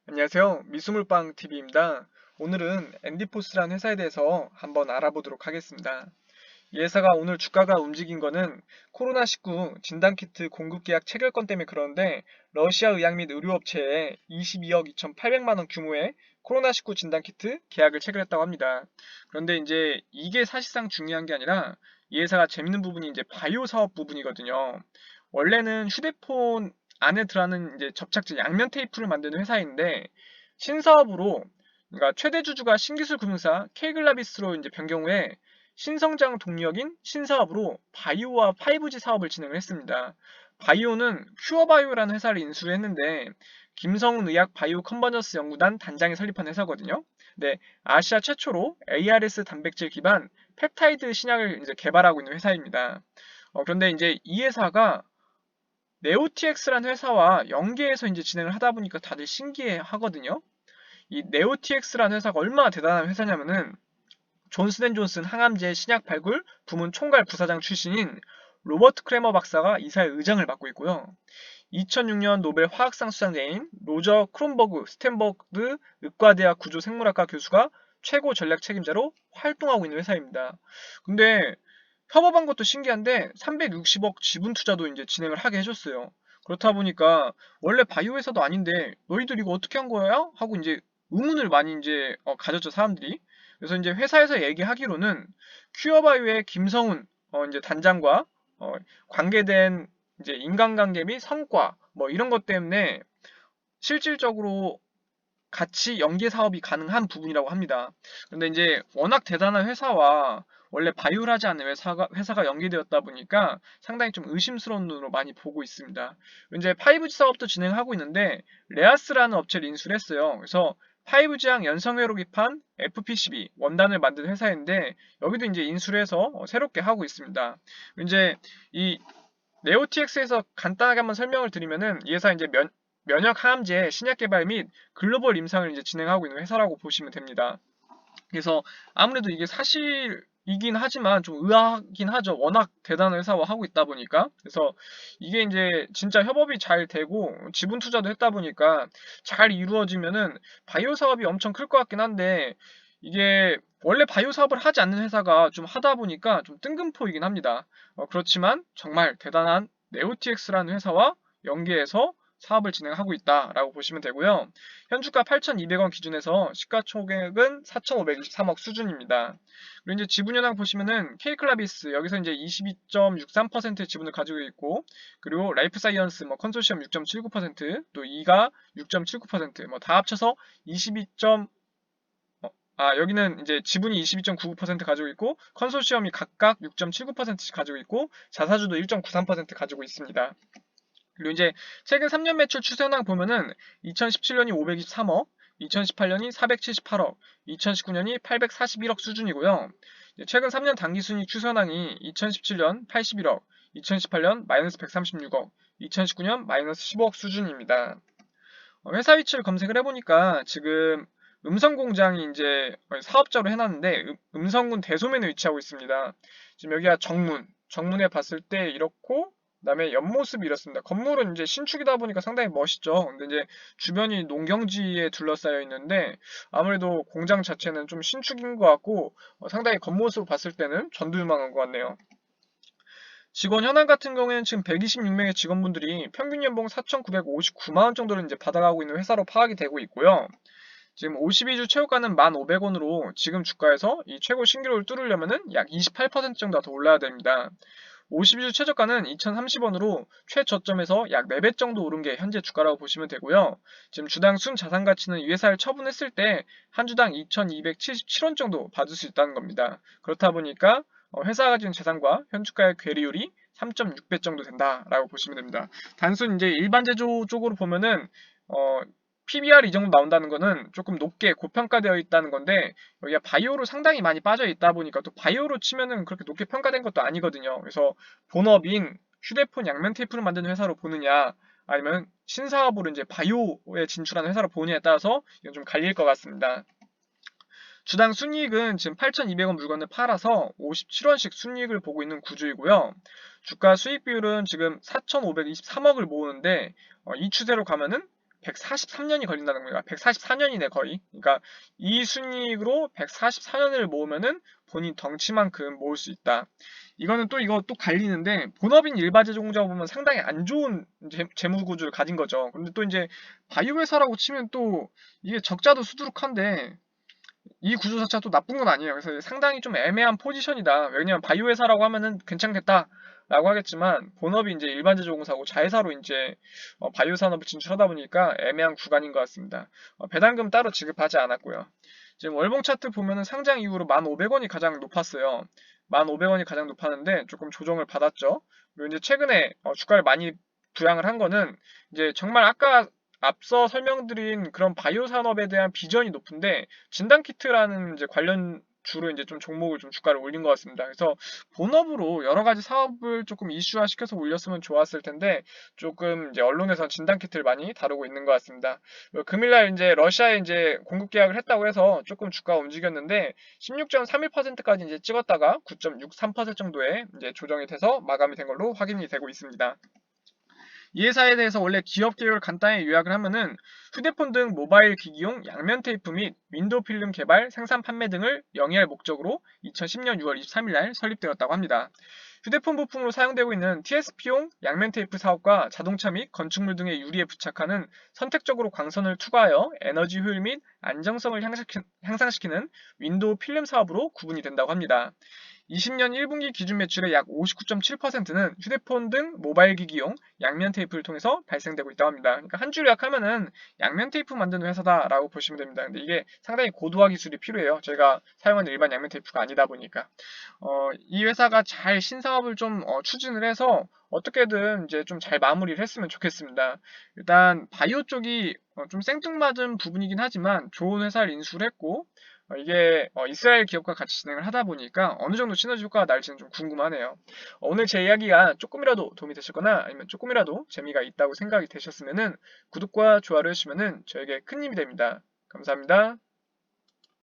안녕하세요. 미수물빵TV입니다. 오늘은 앤디포스라는 회사에 대해서 한번 알아보도록 하겠습니다. 이 회사가 오늘 주가가 움직인 거는 코로나19 진단키트 공급 계약 체결권 때문에 그러는데 러시아 의학 및 의료업체에 22억 2,800만 원 규모의 코로나19 진단키트 계약을 체결했다고 합니다. 그런데 이제 이게 사실상 중요한 게 아니라 이 회사가 재밌는 부분이 이제 바이오 사업 부분이거든요. 원래는 휴대폰 안에 들어가는 이제 접착제 양면 테이프를 만드는 회사인데 신사업으로 그러니까 최대 주주가 신기술 금융사 K글라비스로 이제 변경 후에 신성장 동력인 신사업으로 바이오와 5G 사업을 진행을 했습니다. 바이오는 큐어바이오라는 회사를 인수했는데 김성훈 의학 바이오 컨버전스 연구단 단장이 설립한 회사거든요. 네, 아시아 최초로 ARS 단백질 기반 펩타이드 신약을 이제 개발하고 있는 회사입니다. 그런데 이제 이 회사가 네오티엑스라는 회사와 연계해서 이제 진행을 하다 보니까 다들 신기해 하거든요. 이 네오티엑스라는 회사가 얼마나 대단한 회사냐면은 존슨앤존슨 항암제 신약 발굴 부문 총괄 부사장 출신인 로버트 크레머 박사가 이사의 의장을 맡고 있고요. 2006년 노벨 화학상 수상자인 로저 크롬버그 스탠버드 의과대학 구조생물학과 교수가 최고 전략 책임자로 활동하고 있는 회사입니다. 근데 협업한 것도 신기한데 360억 지분 투자도 이제 진행을 하게 해줬어요. 그렇다 보니까 원래 바이오 회사도 아닌데 너희들 이거 어떻게 한 거야? 하고 이제 의문을 많이 이제 가졌죠, 사람들이. 그래서 이제 회사에서 얘기하기로는 큐어바이오의 김성훈 이제 단장과 어, 관계된 이제 인간관계 및 성과 뭐 이런 것 때문에 실질적으로 같이 연계 사업이 가능한 부분이라고 합니다. 근데 이제 워낙 대단한 회사와 원래 바이오를 하지 않는 회사가 연계되었다 보니까 상당히 좀 의심스러운 눈으로 많이 보고 있습니다. 이제 5G 사업도 진행하고 있는데 레아스라는 업체를 인수를 했어요. 그래서 5G향 연성회로 기판 FPCB 원단을 만든 회사인데 여기도 이제 인수를 해서 새롭게 하고 있습니다. 이제 이 네오티엑스에서 간단하게 한번 설명을 드리면은 이 회사 이제 면역 항암제 신약 개발 및 글로벌 임상을 이제 진행하고 있는 회사라고 보시면 됩니다. 그래서 아무래도 이게 사실이긴 하지만 좀 의아하긴 하죠. 워낙 대단한 회사와 하고 있다 보니까. 그래서 이게 이제 진짜 협업이 잘 되고 지분 투자도 했다 보니까 잘 이루어지면은 바이오 사업이 엄청 클 것 같긴 한데 이게 원래 바이오 사업을 하지 않는 회사가 좀 하다 보니까 좀 뜬금포이긴 합니다. 그렇지만 정말 대단한 네오티엑스라는 회사와 연계해서 사업을 진행하고 있다라고 보시면 되고요. 현주가 8,200원 기준에서 시가총액은 4,523억 수준입니다. 그리고 이제 지분 현황 보시면은 K클라비스 여기서 이제 22.63%의 지분을 가지고 있고, 그리고 라이프 사이언스 뭐 컨소시엄 6.79%, 또 이가 6.79%뭐 다 합쳐서 22. 여기는 이제 지분이 22.99% 가지고 있고, 컨소시엄이 각각 6.79%씩 가지고 있고, 자사주도 1.93% 가지고 있습니다. 그리고 이제 최근 3년 매출 추세 현황 보면은 2017년이 523억, 2018년이 478억, 2019년이 841억 수준이고요. 최근 3년 당기순이익 추세 현황이 2017년 81억, 2018년 마이너스 136억, 2019년 마이너스 15억 수준입니다. 회사 위치를 검색을 해보니까 지금 음성 공장이 이제 사업자로 해놨는데 음성군 대소면에 위치하고 있습니다. 지금 여기가 정문에 봤을 때 이렇고 그다음에 옆모습이 이렇습니다. 건물은 이제 신축이다 보니까 상당히 멋있죠. 근데 이제 주변이 농경지에 둘러싸여 있는데 아무래도 공장 자체는 좀 신축인 것 같고 상당히 겉모습을 봤을 때는 전두유망한 것 같네요. 직원 현황 같은 경우에는 지금 126명의 직원분들이 평균 연봉 4,959만 원 정도를 이제 받아가고 있는 회사로 파악이 되고 있고요. 지금 52주 최고가는 1,500원으로 지금 주가에서 이 최고 신기록을 뚫으려면은 약 28% 정도 더 올라야 됩니다. 52주 최저가는 2,030원으로 최저점에서 약 4배 정도 오른 게 현재 주가라고 보시면 되고요. 지금 주당 순 자산 가치는 이 회사를 처분했을 때 한 주당 2,277원 정도 받을 수 있다는 겁니다. 그렇다 보니까 회사가 가진 재산과 현주가의 괴리율이 3.6배 정도 된다라고 보시면 됩니다. 단순 이제 일반 제조 쪽으로 보면은 PBR 이 정도 나온다는 거는 조금 높게 고평가되어 있다는 건데 여기가 바이오로 상당히 많이 빠져 있다 보니까 또 바이오로 치면은 그렇게 높게 평가된 것도 아니거든요. 그래서 본업인 휴대폰 양면 테이프를 만드는 회사로 보느냐 아니면 신사업으로 이제 바이오에 진출하는 회사로 보느냐에 따라서 이건 좀 갈릴 것 같습니다. 주당 순이익은 지금 8,200원 물건을 팔아서 57원씩 순이익을 보고 있는 구조이고요. 주가 수익 비율은 지금 4,523억을 모으는데 이 추세로 가면은 143년이 걸린다는 겁니다. 144년이네 거의. 그러니까 이 순이익으로 144년을 모으면은 본인 덩치만큼 모을 수 있다. 이거는 또 이거 또 갈리는데 본업인 일반 제조공자가 보면 상당히 안 좋은 재무 구조를 가진 거죠. 근데 또 이제 바이오 회사라고 치면 또 이게 적자도 수두룩한데 이 구조 자체가 또 나쁜 건 아니에요. 그래서 상당히 좀 애매한 포지션이다. 왜냐면 바이오 회사라고 하면은 괜찮겠다. 라고 하겠지만 본업이 이제 일반 제조공사고 자회사로 이제 바이오 산업을 진출하다 보니까 애매한 구간인 것 같습니다. 배당금 따로 지급하지 않았고요. 지금 월봉 차트 보면은 상장 이후로 1,500원이 가장 높았어요. 1,500원이 가장 높았는데 조금 조정을 받았죠. 그리고 이제 최근에 주가를 많이 부양을 한 거는 이제 정말 아까 앞서 설명드린 그런 바이오 산업에 대한 비전이 높은데 진단키트라는 이제 관련 주로 이제 좀 종목을 좀 주가를 올린 것 같습니다. 그래서 본업으로 여러 가지 사업을 조금 이슈화 시켜서 올렸으면 좋았을 텐데 조금 이제 언론에서 진단키트를 많이 다루고 있는 것 같습니다. 금일날 이제 러시아에 이제 공급 계약을 했다고 해서 조금 주가가 움직였는데 16.31%까지 이제 찍었다가 9.63% 정도에 이제 조정이 돼서 마감이 된 걸로 확인이 되고 있습니다. 이 회사에 대해서 원래 기업 계획을 간단히 요약을 하면은 휴대폰 등 모바일 기기용 양면 테이프 및 윈도우 필름 개발, 생산, 판매 등을 영위할 목적으로 2010년 6월 23일 날 설립되었다고 합니다. 휴대폰 부품으로 사용되고 있는 TSP용 양면 테이프 사업과 자동차 및 건축물 등의 유리에 부착하는 선택적으로 광선을 투과하여 에너지 효율 및 안정성을 향상시키는 윈도우 필름 사업으로 구분이 된다고 합니다. 20년 1분기 기준 매출의 약 59.7%는 휴대폰 등 모바일 기기용 양면 테이프를 통해서 발생되고 있다고 합니다. 그러니까 한 줄 요약하면은 양면 테이프 만드는 회사다라고 보시면 됩니다. 근데 이게 상당히 고도화 기술이 필요해요. 저희가 사용하는 일반 양면 테이프가 아니다 보니까. 이 회사가 잘 신사업을 좀 추진을 해서 어떻게든 이제 좀 잘 마무리를 했으면 좋겠습니다. 일단 바이오 쪽이 좀 생뚱맞은 부분이긴 하지만 좋은 회사를 인수를 했고 이게 이스라엘 기업과 같이 진행을 하다 보니까 어느 정도 시너지 효과가 날지는 좀 궁금하네요. 오늘 제 이야기가 조금이라도 도움이 되셨거나 아니면 조금이라도 재미가 있다고 생각이 되셨으면은 구독과 좋아요를 해주시면은 저에게 큰 힘이 됩니다. 감사합니다.